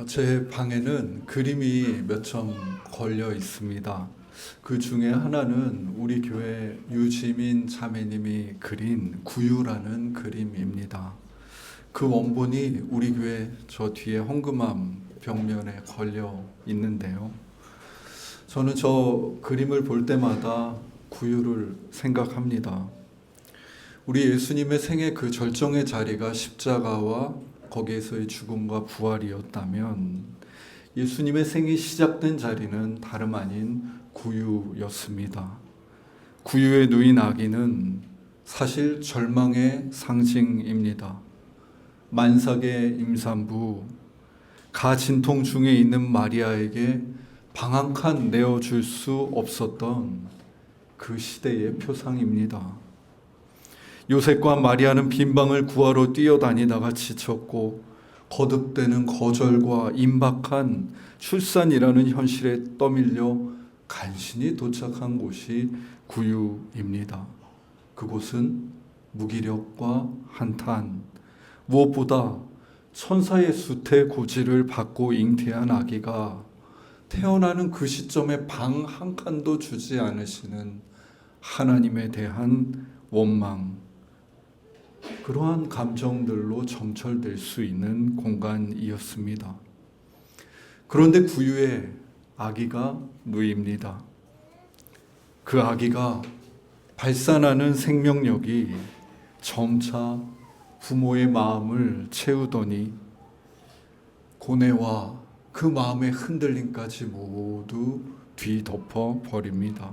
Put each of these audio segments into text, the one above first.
제 방에는 그림이 몇 점 걸려 있습니다. 그 중에 하나는 우리 교회 유지민 자매님이 그린 구유라는 그림입니다. 그 원본이 우리 교회 저 뒤에 헌금함 벽면에 걸려 있는데요. 저는 저 그림을 볼 때마다 구유를 생각합니다. 우리 예수님의 생애 그 절정의 자리가 십자가와 거기에서의 죽음과 부활이었다면 예수님의 생이 시작된 자리는 다름 아닌 구유였습니다. 구유에 누인 아기는 사실 절망의 상징입니다. 만삭의 임산부, 가진통 중에 있는 마리아에게 방 한 칸 내어줄 수 없었던 그 시대의 표상입니다. 요셉과 마리아는 빈방을 구하러 뛰어다니다가 지쳤고 거듭되는 거절과 임박한 출산이라는 현실에 떠밀려 간신히 도착한 곳이 구유입니다. 그곳은 무기력과 한탄, 무엇보다 천사의 수태 고지를 받고 잉태한 아기가 태어나는 그 시점에 방 한 칸도 주지 않으시는 하나님에 대한 원망, 그러한 감정들로 점철될 수 있는 공간이었습니다. 그런데 구유에 아기가 누입니다. 그 아기가 발산하는 생명력이 점차 부모의 마음을 채우더니 고뇌와 그 마음의 흔들림까지 모두 뒤덮어 버립니다.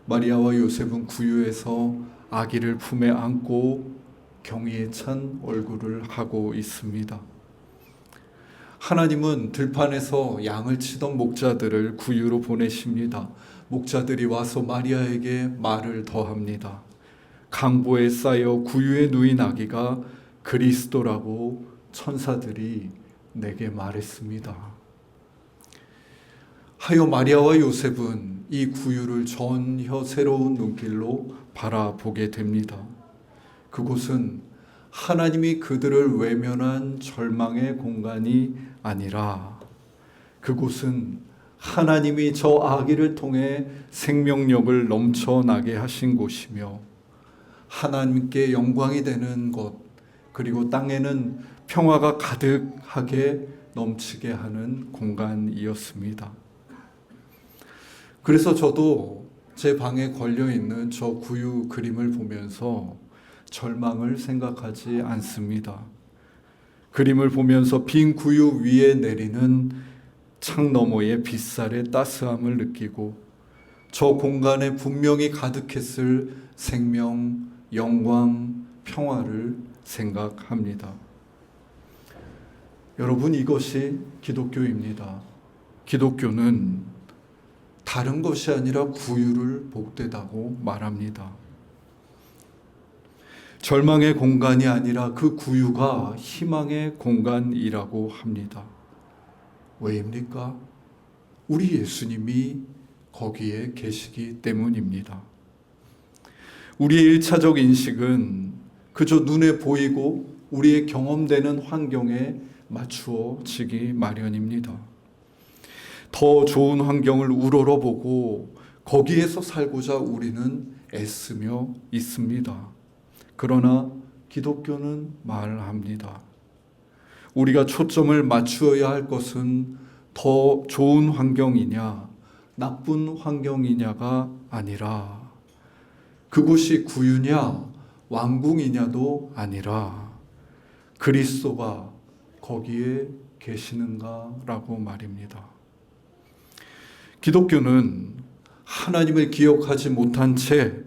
마리아와 요셉은 구유에서 아기를 품에 안고 경의에 찬 얼굴을 하고 있습니다. 하나님은 들판에서 양을 치던 목자들을 구유로 보내십니다. 목자들이 와서 마리아에게 말을 더합니다. 강보에 쌓여 구유에 누인 아기가 그리스도라고 천사들이 내게 말했습니다. 하여 마리아와 요셉은 이 구유를 전혀 새로운 눈길로 바라보게 됩니다. 그곳은 하나님이 그들을 외면한 절망의 공간이 아니라 그곳은 하나님이 저 아기를 통해 생명력을 넘쳐나게 하신 곳이며 하나님께 영광이 되는 곳, 그리고 땅에는 평화가 가득하게 넘치게 하는 공간이었습니다. 그래서 저도 제 방에 걸려있는 저 구유 그림을 보면서 절망을 생각하지 않습니다. 그림을 보면서 빈 구유 위에 내리는 창 너머의 빗살의 따스함을 느끼고 저 공간에 분명히 가득했을 생명, 영광, 평화를 생각합니다. 여러분, 이것이 기독교입니다. 기독교는 다른 것이 아니라 구유를 복되다고 말합니다. 절망의 공간이 아니라 그 구유가 희망의 공간이라고 합니다. 왜입니까? 우리 예수님이 거기에 계시기 때문입니다. 우리의 1차적 인식은 그저 눈에 보이고 우리의 경험되는 환경에 맞추어지기 마련입니다. 더 좋은 환경을 우러러보고 거기에서 살고자 우리는 애쓰며 있습니다. 그러나 기독교는 말합니다. 우리가 초점을 맞추어야 할 것은 더 좋은 환경이냐, 나쁜 환경이냐가 아니라 그곳이 구유냐, 왕궁이냐도 아니라 그리스도가 거기에 계시는가라고 말입니다. 기독교는 하나님을 기억하지 못한 채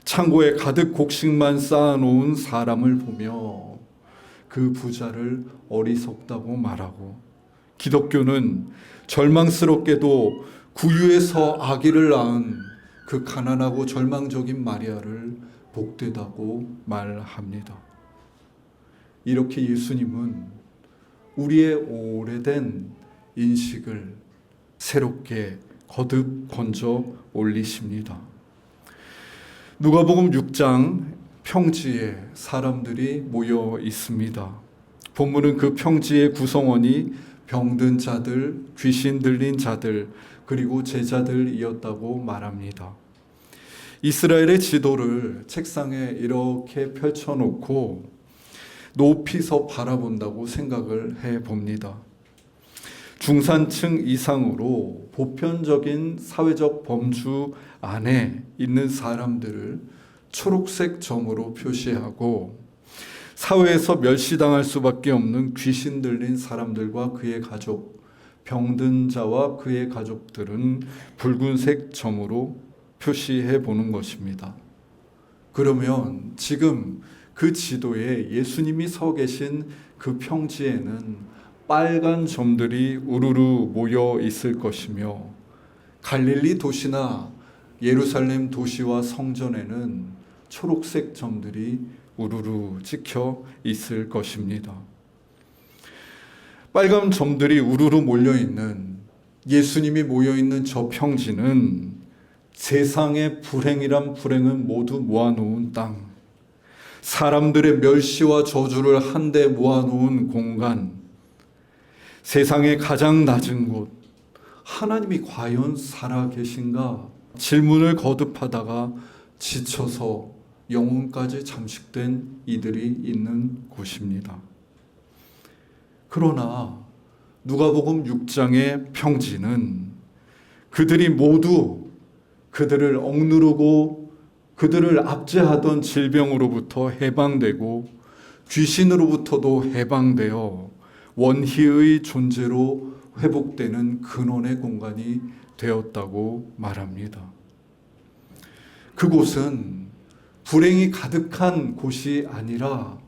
창고에 가득 곡식만 쌓아놓은 사람을 보며 그 부자를 어리석다고 말하고, 기독교는 절망스럽게도 구유에서 아기를 낳은 그 가난하고 절망적인 마리아를 복되다고 말합니다. 이렇게 예수님은 우리의 오래된 인식을 새롭게 거듭 건져 올리십니다. 누가복음 6장 평지에 사람들이 모여 있습니다. 본문은 그 평지의 구성원이 병든 자들, 귀신 들린 자들, 그리고 제자들이었다고 말합니다. 이스라엘의 지도를 책상에 이렇게 펼쳐놓고 높이서 바라본다고 생각을 해봅니다. 중산층 이상으로 보편적인 사회적 범주 안에 있는 사람들을 초록색 점으로 표시하고, 사회에서 멸시당할 수밖에 없는 귀신 들린 사람들과 그의 가족, 병든 자와 그의 가족들은 붉은색 점으로 표시해 보는 것입니다. 그러면 지금 그 지도에 예수님이 서 계신 그 평지에는 빨간 점들이 우르르 모여 있을 것이며, 갈릴리 도시나 예루살렘 도시와 성전에는 초록색 점들이 우르르 찍혀 있을 것입니다. 빨간 점들이 우르르 몰려 있는, 예수님이 모여 있는 저 평지는 세상의 불행이란 불행은 모두 모아놓은 땅, 사람들의 멸시와 저주를 한데 모아놓은 공간, 세상의 가장 낮은 곳, 하나님이 과연 살아계신가 질문을 거듭하다가 지쳐서 영혼까지 잠식된 이들이 있는 곳입니다. 그러나 누가복음 6장의 평지는 그들이 모두 그들을 억누르고 그들을 압제하던 질병으로부터 해방되고 귀신으로부터도 해방되어 원희의 존재로 회복되는 근원의 공간이 되었다고 말합니다. 그곳은 불행이 가득한 곳이 아니라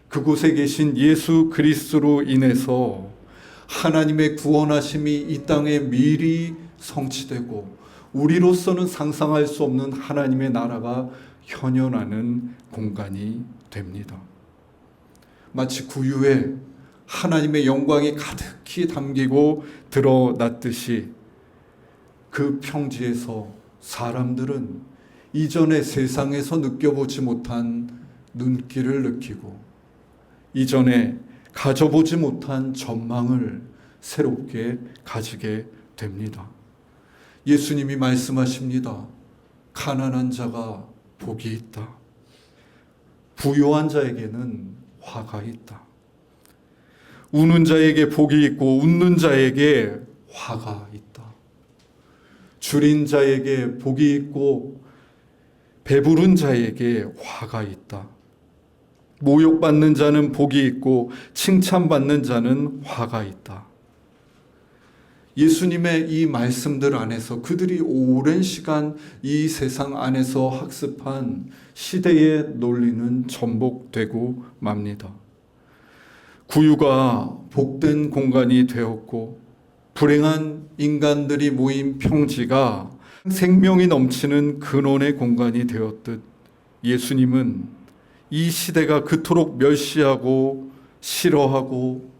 그곳에 계신 예수 그리스도로 인해서 하나님의 구원하심이 이 땅에 미리 성취되고 우리로서는 상상할 수 없는 하나님의 나라가 현현하는 공간이 됩니다. 마치 구유에 하나님의 영광이 가득히 담기고 드러났듯이 그 평지에서 사람들은 이전의 세상에서 느껴보지 못한 눈길을 느끼고 이전에 가져보지 못한 전망을 새롭게 가지게 됩니다. 예수님이 말씀하십니다. 가난한 자가 복이 있다. 부유한 자에게는 화가 있다. 우는 자에게 복이 있고 웃는 자에게 화가 있다. 줄인 자에게 복이 있고 배부른 자에게 화가 있다. 모욕받는 자는 복이 있고 칭찬받는 자는 화가 있다. 예수님의 이 말씀들 안에서 그들이 오랜 시간 이 세상 안에서 학습한 시대의 논리는 전복되고 맙니다. 구유가 복된 공간이 되었고 불행한 인간들이 모인 평지가 생명이 넘치는 근원의 공간이 되었듯 예수님은 이 시대가 그토록 멸시하고 싫어하고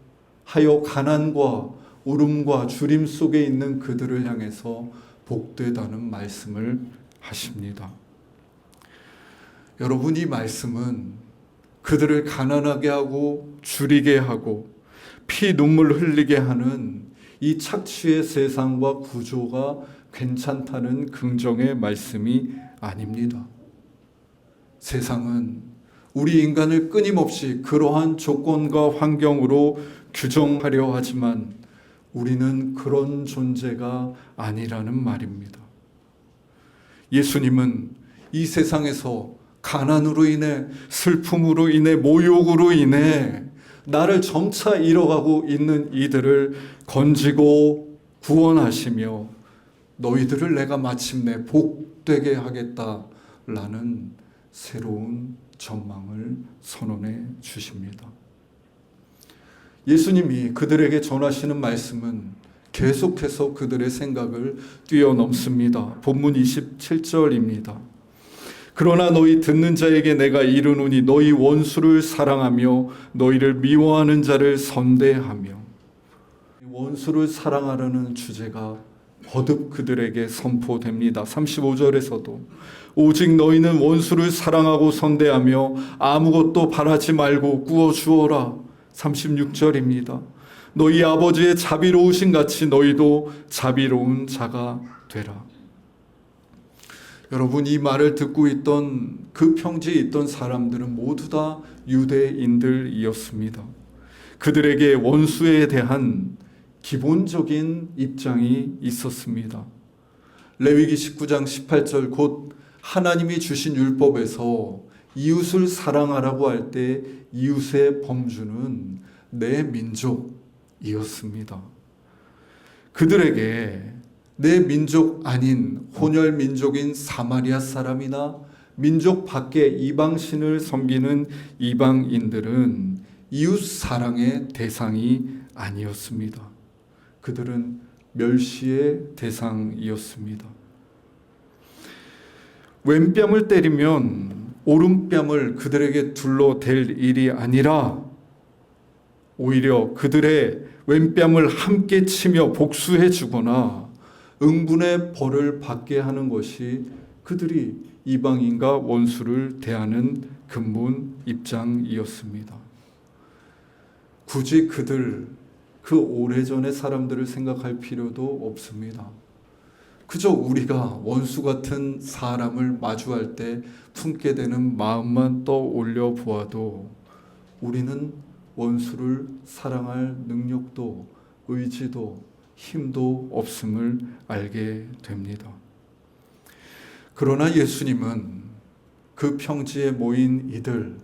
하여 가난과 울음과 주림 속에 있는 그들을 향해서 복되다는 말씀을 하십니다. 여러분, 이 말씀은 그들을 가난하게 하고 줄이게 하고 피 눈물 흘리게 하는 이 착취의 세상과 구조가 괜찮다는 긍정의 말씀이 아닙니다. 세상은 우리 인간을 끊임없이 그러한 조건과 환경으로 규정하려 하지만 우리는 그런 존재가 아니라는 말입니다. 예수님은 이 세상에서 가난으로 인해, 슬픔으로 인해, 모욕으로 인해 나를 점차 잃어가고 있는 이들을 건지고 구원하시며 너희들을 내가 마침내 복되게 하겠다라는 새로운 전망을 선언해 주십니다. 예수님이 그들에게 전하시는 말씀은 계속해서 그들의 생각을 뛰어넘습니다. 본문 27절입니다. 그러나 너희 듣는 자에게 내가 이르노니 너희 원수를 사랑하며 너희를 미워하는 자를 선대하며. 원수를 사랑하라는 주제가 거듭 그들에게 선포됩니다. 35절에서도 오직 너희는 원수를 사랑하고 선대하며 아무것도 바라지 말고 구워 주어라. 36절입니다. 너희 아버지의 자비로우신 같이 너희도 자비로운 자가 되라. 여러분, 이 말을 듣고 있던 그 평지에 있던 사람들은 모두 다 유대인들이었습니다. 그들에게 원수에 대한 기본적인 입장이 있었습니다. 레위기 19장 18절 곧 하나님이 주신 율법에서 이웃을 사랑하라고 할 때 이웃의 범주는 내 민족이었습니다. 그들에게 내 민족 아닌 혼혈 민족인 사마리아 사람이나 민족 밖의 이방신을 섬기는 이방인들은 이웃 사랑의 대상이 아니었습니다. 그들은 멸시의 대상이었습니다. 왼뺨을 때리면 오른뺨을 그들에게 둘러댈 일이 아니라 오히려 그들의 왼뺨을 함께 치며 복수해 주거나 응분의 벌을 받게 하는 것이 그들이 이방인과 원수를 대하는 근본 입장이었습니다. 굳이 그 오래전의 사람들을 생각할 필요도 없습니다. 그저 우리가 원수 같은 사람을 마주할 때 품게 되는 마음만 떠올려 보아도 우리는 원수를 사랑할 능력도 의지도 힘도 없음을 알게 됩니다. 그러나 예수님은 그 평지에 모인 이들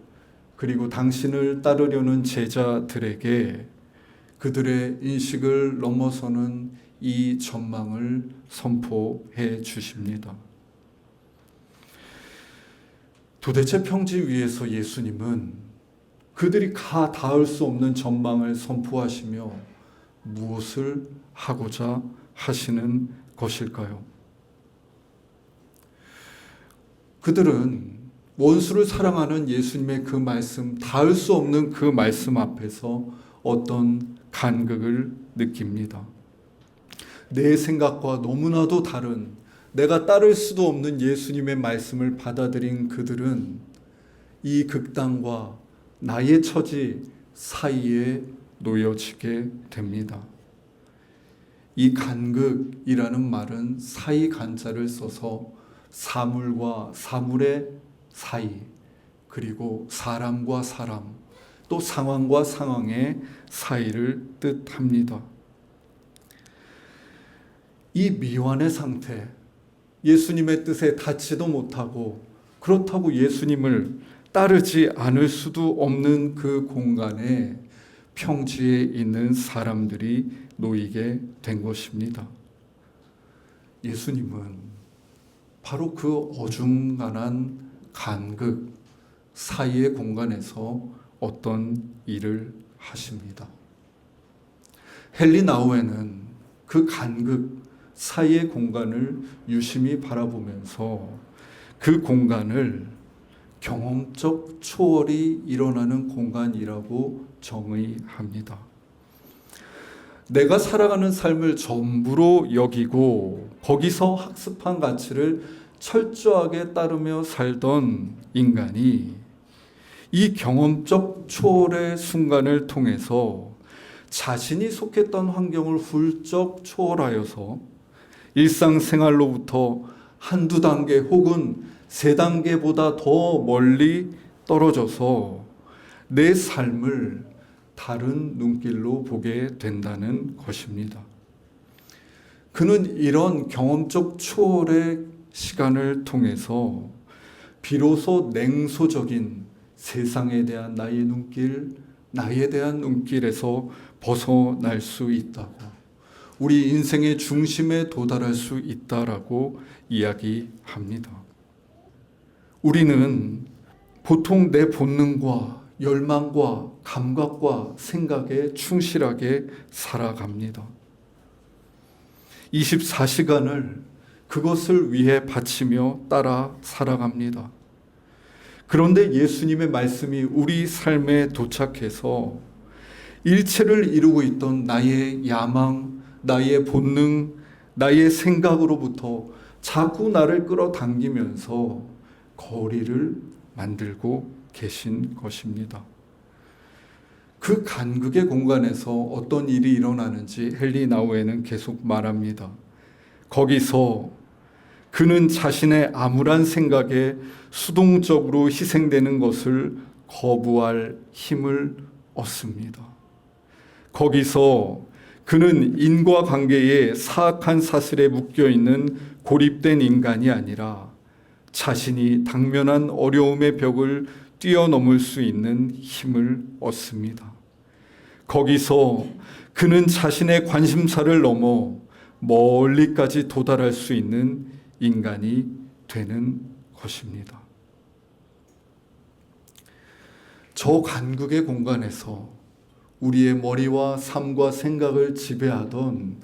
그리고 당신을 따르려는 제자들에게 그들의 인식을 넘어서는 이 전망을 선포해 주십니다. 도대체 평지 위에서 예수님은 그들이 닿을 수 없는 전망을 선포하시며 무엇을 하고자 하시는 것일까요? 그들은 원수를 사랑하는 예수님의 그 말씀, 닿을 수 없는 그 말씀 앞에서 어떤 간극을 느낍니다. 내 생각과 너무나도 다른 내가 따를 수도 없는 예수님의 말씀을 받아들인 그들은 이 극단과 나의 처지 사이에 놓여지게 됩니다. 이 간극이라는 말은 사이 간자를 써서 사물과 사물의 사이, 그리고 사람과 사람, 또 상황과 상황의 사이를 뜻합니다. 이 미완의 상태, 예수님의 뜻에 닿지도 못하고 그렇다고 예수님을 따르지 않을 수도 없는 그 공간에 평지에 있는 사람들이 놓이게 된 것입니다. 예수님은 바로 그 어중간한 간극 사이의 공간에서 어떤 일을 하십니다. 헨리 나우에는 그 간극 사이의 공간을 유심히 바라보면서 그 공간을 경험적 초월이 일어나는 공간이라고 정의합니다. 내가 살아가는 삶을 전부로 여기고 거기서 학습한 가치를 철저하게 따르며 살던 인간이 이 경험적 초월의 순간을 통해서 자신이 속했던 환경을 훌쩍 초월하여서 일상생활로부터 한두 단계 혹은 세 단계보다 더 멀리 떨어져서 내 삶을 다른 눈길로 보게 된다는 것입니다. 그는 이런 경험적 초월의 시간을 통해서 비로소 냉소적인 세상에 대한 나의 눈길, 나에 대한 눈길에서 벗어날 수 있다고, 우리 인생의 중심에 도달할 수 있다라고 이야기합니다. 우리는 보통 내 본능과 열망과 감각과 생각에 충실하게 살아갑니다. 24시간을 그것을 위해 바치며 따라 살아갑니다. 그런데 예수님의 말씀이 우리 삶에 도착해서 일체를 이루고 있던 나의 야망, 나의 본능, 나의 생각으로부터 자꾸 나를 끌어당기면서 거리를 만들고 계신 것입니다. 그 간극의 공간에서 어떤 일이 일어나는지 헨리 나우에는 계속 말합니다. 거기서 그는 자신의 암울한 생각에 수동적으로 희생되는 것을 거부할 힘을 얻습니다. 거기서 그는 인과관계의 사악한 사슬에 묶여있는 고립된 인간이 아니라 자신이 당면한 어려움의 벽을 뛰어넘을 수 있는 힘을 얻습니다. 거기서 그는 자신의 관심사를 넘어 멀리까지 도달할 수 있는 인간이 되는 것입니다. 저 간극의 공간에서 우리의 머리와 삶과 생각을 지배하던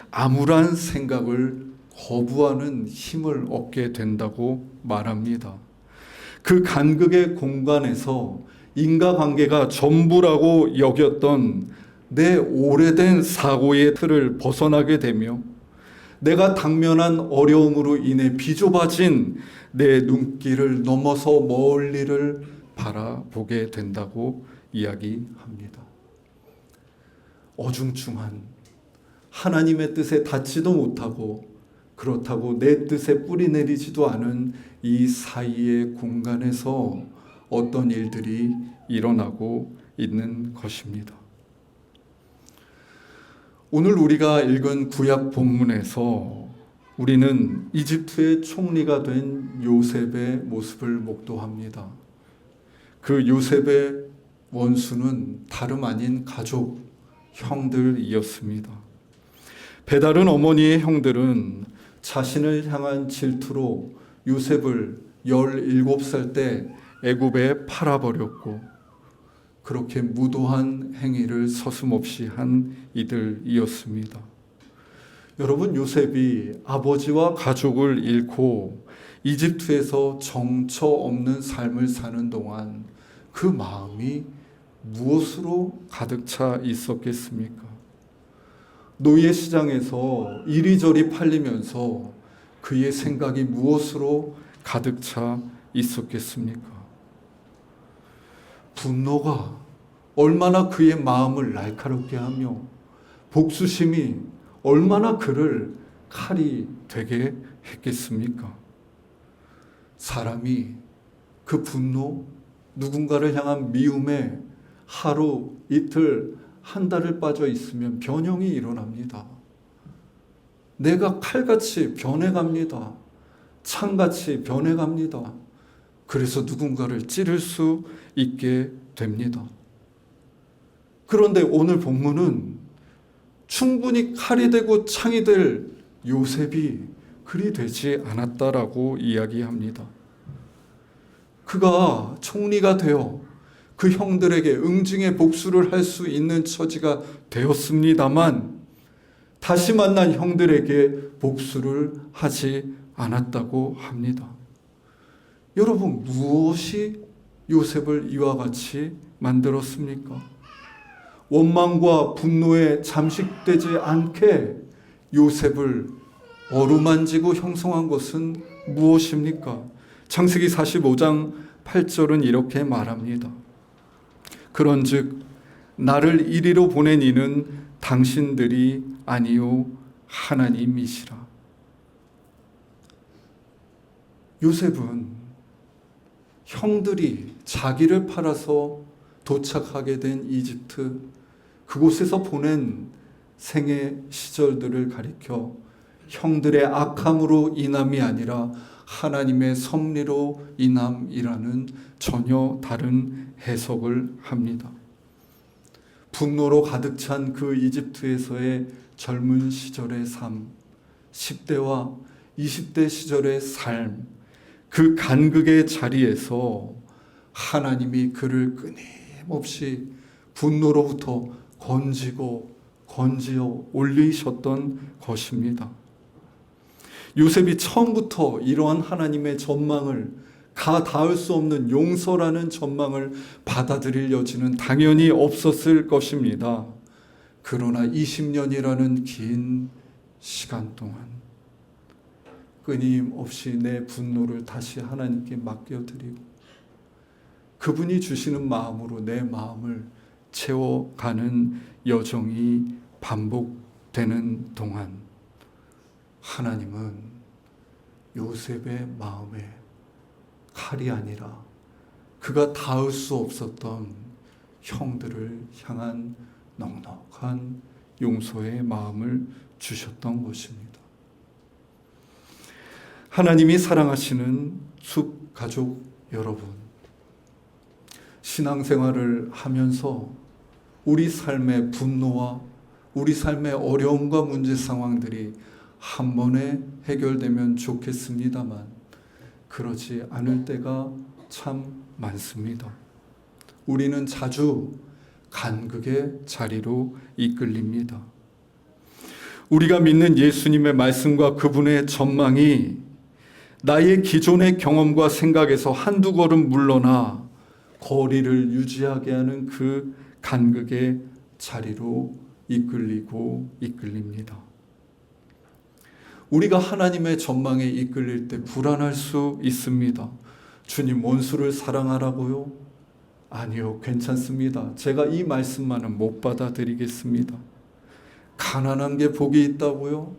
암울한 생각을 거부하는 힘을 얻게 된다고 말합니다. 그 간극의 공간에서 인과관계가 전부라고 여겼던 내 오래된 사고의 틀을 벗어나게 되며 내가 당면한 어려움으로 인해 비좁아진 내 눈길을 넘어서 멀리를 바라보게 된다고 이야기합니다. 어중충한 하나님의 뜻에 닿지도 못하고 그렇다고 내 뜻에 뿌리 내리지도 않은 이 사이의 공간에서 어떤 일들이 일어나고 있는 것입니다. 오늘 우리가 읽은 구약 본문에서 우리는 이집트의 총리가 된 요셉의 모습을 목도합니다. 그 요셉의 원수는 다름 아닌 가족, 형들이었습니다. 배다른 어머니의 형들은 자신을 향한 질투로 요셉을 17살 때 애굽에 팔아버렸고 그렇게 무도한 행위를 서슴없이 한 이들이었습니다. 여러분, 요셉이 아버지와 가족을 잃고 이집트에서 정처 없는 삶을 사는 동안 그 마음이 무엇으로 가득 차 있었겠습니까? 노예 시장에서 이리저리 팔리면서 그의 생각이 무엇으로 가득 차 있었겠습니까? 분노가 얼마나 그의 마음을 날카롭게 하며 복수심이 얼마나 그를 칼이 되게 했겠습니까? 사람이 그 분노, 누군가를 향한 미움에 하루, 이틀, 한 달을 빠져 있으면 변형이 일어납니다. 내가 칼같이 변해갑니다. 창같이 변해갑니다. 그래서 누군가를 찌를 수 있게 됩니다. 그런데 오늘 본문은 충분히 칼이 되고 창이 될 요셉이 그리 되지 않았다라고 이야기합니다. 그가 총리가 되어 그 형들에게 응징의 복수를 할 수 있는 처지가 되었습니다만 다시 만난 형들에게 복수를 하지 않았다고 합니다. 여러분, 무엇이 요셉을 이와 같이 만들었습니까? 원망과 분노에 잠식되지 않게 요셉을 어루만지고 형성한 것은 무엇입니까? 창세기 45장 8절은 이렇게 말합니다. 그런즉 나를 이리로 보낸 이는 당신들이 아니요 하나님이시라. 요셉은 형들이 자기를 팔아서 도착하게 된 이집트, 그곳에서 보낸 생애 시절들을 가리켜 형들의 악함으로 인함이 아니라 하나님의 섭리로 인함이라는 전혀 다른 해석을 합니다. 분노로 가득 찬 그 이집트에서의 젊은 시절의 삶, 10대와 20대 시절의 삶, 그 간극의 자리에서 하나님이 그를 끊임없이 분노로부터 건지어 올리셨던 것입니다. 요셉이 처음부터 이러한 하나님의 전망을, 가 닿을 수 없는 용서라는 전망을 받아들일 여지는 당연히 없었을 것입니다. 그러나 20년이라는 긴 시간 동안 끊임없이 내 분노를 다시 하나님께 맡겨드리고 그분이 주시는 마음으로 내 마음을 채워가는 여정이 반복되는 동안 하나님은 요셉의 마음에 칼이 아니라 그가 닿을 수 없었던 형들을 향한 넉넉한 용서의 마음을 주셨던 것입니다. 하나님이 사랑하시는 숲 가족 여러분, 신앙생활을 하면서 우리 삶의 분노와 우리 삶의 어려움과 문제 상황들이 한 번에 해결되면 좋겠습니다만 그러지 않을 때가 참 많습니다. 우리는 자주 간극의 자리로 이끌립니다. 우리가 믿는 예수님의 말씀과 그분의 전망이 나의 기존의 경험과 생각에서 한두 걸음 물러나 거리를 유지하게 하는 그 간극의 자리로 이끌립니다. 우리가 하나님의 전망에 이끌릴 때 불안할 수 있습니다. 주님, 원수를 사랑하라고요? 아니요, 괜찮습니다. 제가 이 말씀만은 못 받아들이겠습니다. 가난한 게 복이 있다고요?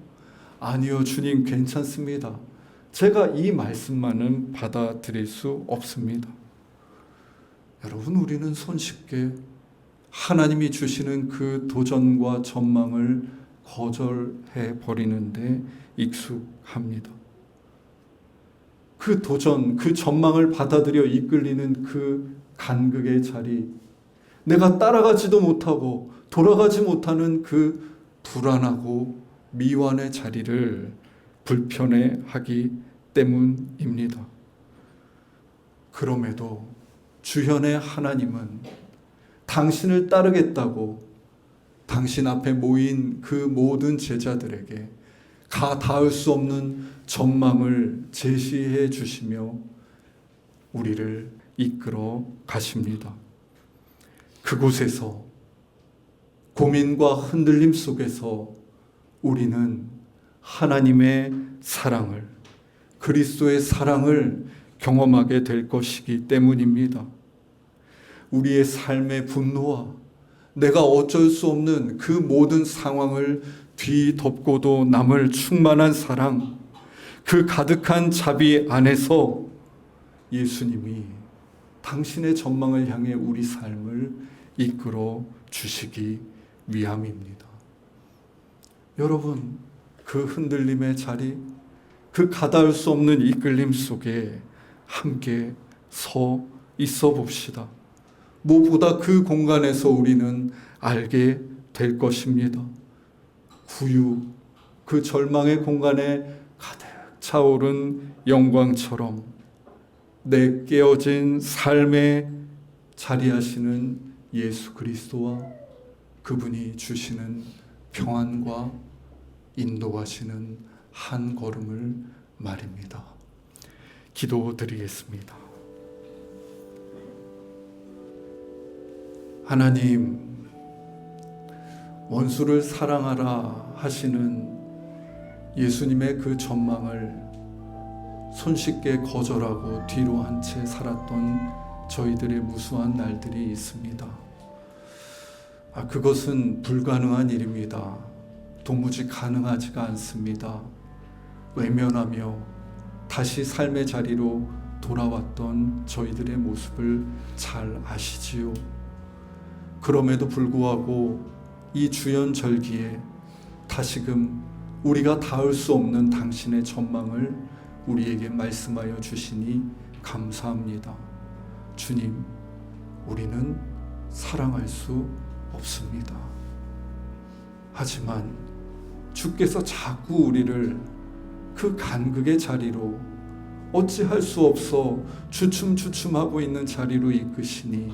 아니요, 주님, 괜찮습니다. 제가 이 말씀만은 받아들일 수 없습니다. 여러분, 우리는 손쉽게 하나님이 주시는 그 도전과 전망을 거절해 버리는데 익숙합니다. 그 도전, 그 전망을 받아들여 이끌리는 그 간극의 자리, 내가 따라가지도 못하고 돌아가지 못하는 그 불안하고 미완의 자리를 불편해하기 때문입니다. 그럼에도 주현의 하나님은 당신을 따르겠다고 당신 앞에 모인 그 모든 제자들에게 닿을 수 없는 전망을 제시해 주시며 우리를 이끌어 가십니다. 그곳에서 고민과 흔들림 속에서 우리는 하나님의 사랑을, 그리스도의 사랑을 경험하게 될 것이기 때문입니다. 우리의 삶의 분노와 내가 어쩔 수 없는 그 모든 상황을 뒤덮고도 남을 충만한 사랑, 그 가득한 자비 안에서 예수님이 당신의 전망을 향해 우리 삶을 이끌어 주시기 위함입니다. 여러분, 그 흔들림의 자리, 그 가닿을 수 없는 이끌림 속에 함께 서 있어 봅시다. 무엇보다 그 공간에서 우리는 알게 될 것입니다. 구유, 그 절망의 공간에 가득 차오른 영광처럼 내 깨어진 삶에 자리하시는 예수 그리스도와 그분이 주시는 평안과 인도하시는 한 걸음을 말입니다. 기도드리겠습니다. 하나님, 원수를 사랑하라 하시는 예수님의 그 전망을 손쉽게 거절하고 뒤로 한 채 살았던 저희들의 무수한 날들이 있습니다. 그것은 불가능한 일입니다. 도무지 가능하지가 않습니다. 외면하며 다시 삶의 자리로 돌아왔던 저희들의 모습을 잘 아시지요. 그럼에도 불구하고 이 주연절기에 다시금 우리가 닿을 수 없는 당신의 전망을 우리에게 말씀하여 주시니 감사합니다. 주님, 우리는 사랑할 수 없습니다. 하지만 주께서 자꾸 우리를 그 간극의 자리로 어찌할 수 없어 주춤주춤하고 있는 자리로 이끄시니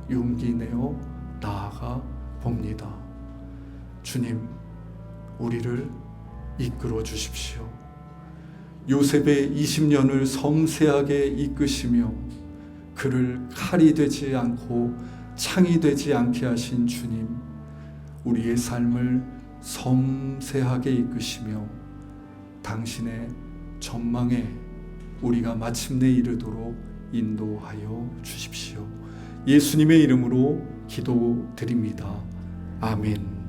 용기 내어 나아가 봅니다. 주님, 우리를 이끌어 주십시오. 요셉의 20년을 섬세하게 이끄시며 그를 칼이 되지 않고 창이 되지 않게 하신 주님, 우리의 삶을 섬세하게 이끄시며 당신의 전망에 우리가 마침내 이르도록 인도하여 주십시오. 예수님의 이름으로 기도드립니다. 아멘.